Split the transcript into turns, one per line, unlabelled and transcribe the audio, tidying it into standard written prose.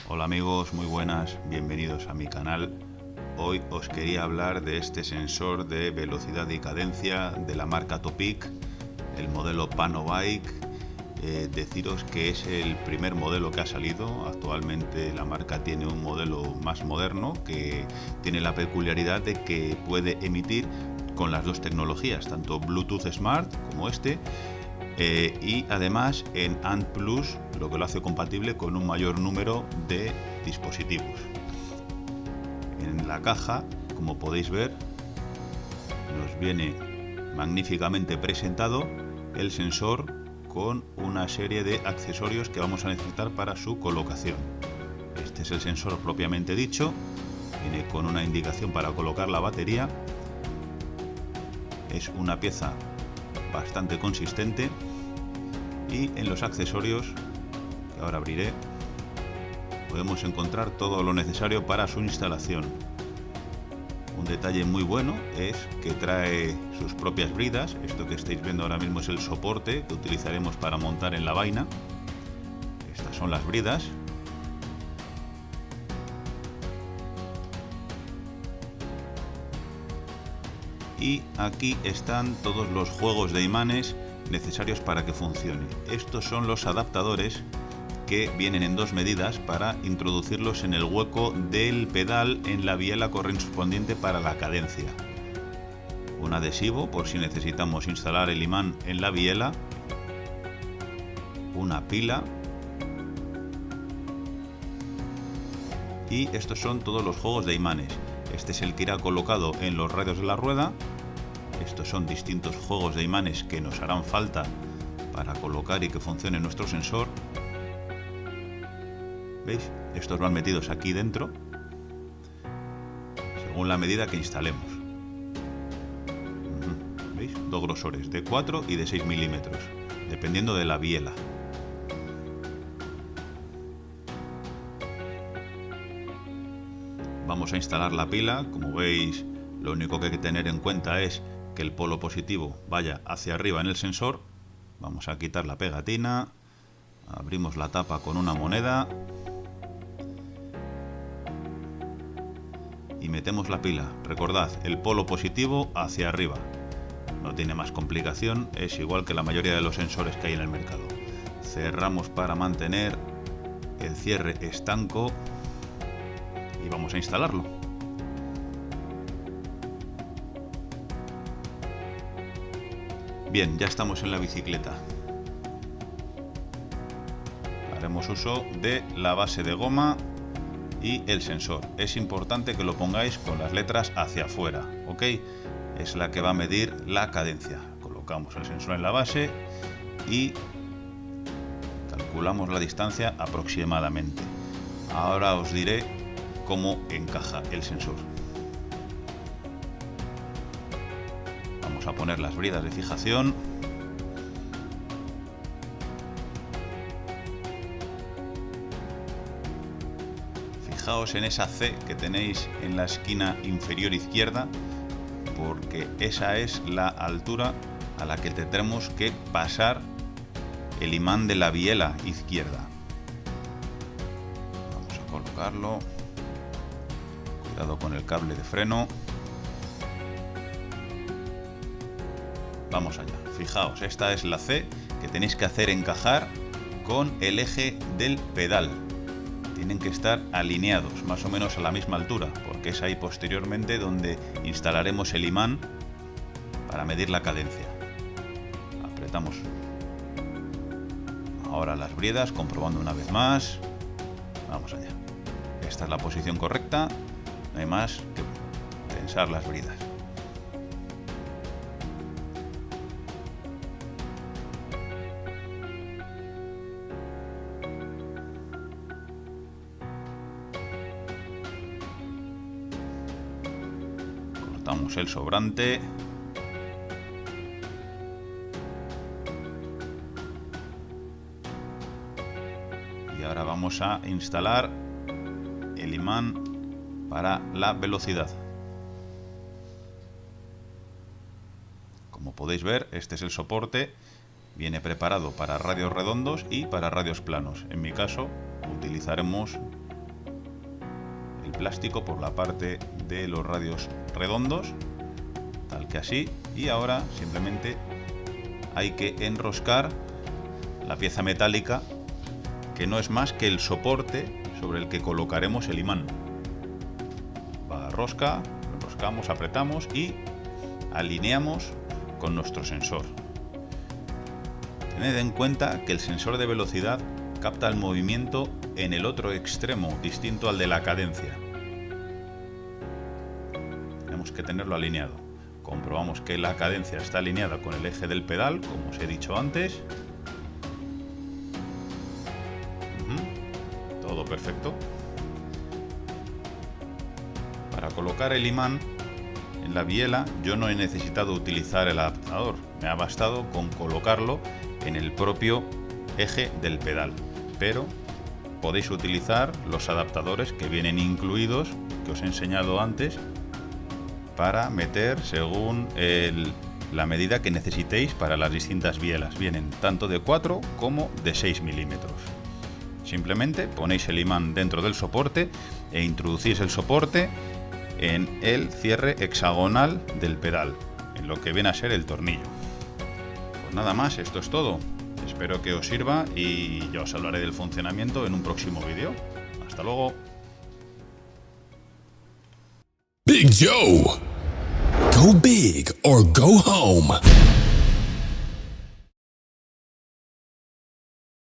Hola amigos, muy buenas, bienvenidos a mi canal. Hoy os quería hablar de este sensor de velocidad y cadencia de la marca Topic, el modelo Panobike. Deciros que es el primer modelo que ha salido. Actualmente la marca tiene un modelo más moderno que tiene la peculiaridad de que puede emitir con las dos tecnologías, tanto Bluetooth Smart como este, y además en ANT Plus, lo que lo hace compatible con un mayor número de dispositivos. En la caja, como podéis ver, nos viene magníficamente presentado el sensor con una serie de accesorios que vamos a necesitar para su colocación. Este es el sensor propiamente dicho, viene con una indicación para colocar la batería. Es una pieza bastante consistente y en los accesorios, que ahora abriré, podemos encontrar todo lo necesario para su instalación. Un detalle muy bueno es que trae sus propias bridas. Esto que estáis viendo ahora mismo es el soporte que utilizaremos para montar en la vaina. Estas son las bridas. Y aquí están todos los juegos de imanes necesarios para que funcione. Estos son los adaptadores que vienen en dos medidas para introducirlos en el hueco del pedal en la biela correspondiente para la cadencia. Un adhesivo por si necesitamos instalar el imán en la biela, una pila y estos son todos los juegos de imanes. Este es el que irá colocado en los radios de la rueda. Estos son distintos juegos de imanes que nos harán falta para colocar y que funcione nuestro sensor. ¿Veis? Estos van metidos aquí dentro según la medida que instalemos. ¿Veis? Dos grosores, de 4 y de 6 milímetros, dependiendo de la biela. Vamos a instalar la pila. Como veis, lo único que hay que tener en cuenta es que el polo positivo vaya hacia arriba en el sensor. Vamos a quitar la pegatina, abrimos la tapa con una moneda y metemos la pila. Recordad, el polo positivo hacia arriba. No tiene más complicación, es igual que la mayoría de los sensores que hay en el mercado. Cerramos para mantener el cierre estanco y vamos a instalarlo. Bien, ya estamos en la bicicleta. Haremos uso de la base de goma y el sensor. Es importante que lo pongáis con las letras hacia afuera, ¿ok? Es la que va a medir la cadencia. Colocamos el sensor en la base y calculamos la distancia aproximadamente. Ahora os diré cómo encaja el sensor. Vamos a poner las bridas de fijación. Fijaos en esa C que tenéis en la esquina inferior izquierda, porque esa es la altura a la que tendremos que pasar el imán de la biela izquierda. Vamos a colocarlo. Cuidado con el cable de freno. Vamos allá. Fijaos, esta es la C que tenéis que hacer encajar con el eje del pedal. Tienen que estar alineados, más o menos a la misma altura, porque es ahí posteriormente donde instalaremos el imán para medir la cadencia. Apretamos ahora las bridas, comprobando una vez más. Vamos allá. Esta es la posición correcta, no hay más que tensar las bridas. Cortamos el sobrante. Y ahora vamos a instalar el imán para la velocidad. Como podéis ver, este es el soporte. Viene preparado para radios redondos y para radios planos. En mi caso, utilizaremos el plástico por la parte de los radios redondos, tal que así, y ahora simplemente hay que enroscar la pieza metálica, que no es más que el soporte sobre el que colocaremos el imán. Va a rosca, enroscamos, apretamos y alineamos con nuestro sensor. Tened en cuenta que el sensor de velocidad capta el movimiento en el otro extremo, distinto al de la cadencia. Tenemos que tenerlo alineado. Comprobamos que la cadencia está alineada con el eje del pedal, como os he dicho antes. Todo perfecto. Para colocar el imán en la biela yo no he necesitado utilizar el adaptador, me ha bastado con colocarlo en el propio eje del pedal, pero podéis utilizar los adaptadores que vienen incluidos, que os he enseñado antes, para meter según la medida que necesitéis para las distintas bielas. Vienen tanto de 4 como de 6 milímetros. Simplemente ponéis el imán dentro del soporte e introducís el soporte en el cierre hexagonal del pedal, en lo que viene a ser el tornillo. Pues nada más, esto es todo. Espero que os sirva y ya os hablaré del funcionamiento en un próximo vídeo. Hasta luego.
Big Joe. Go big or go home.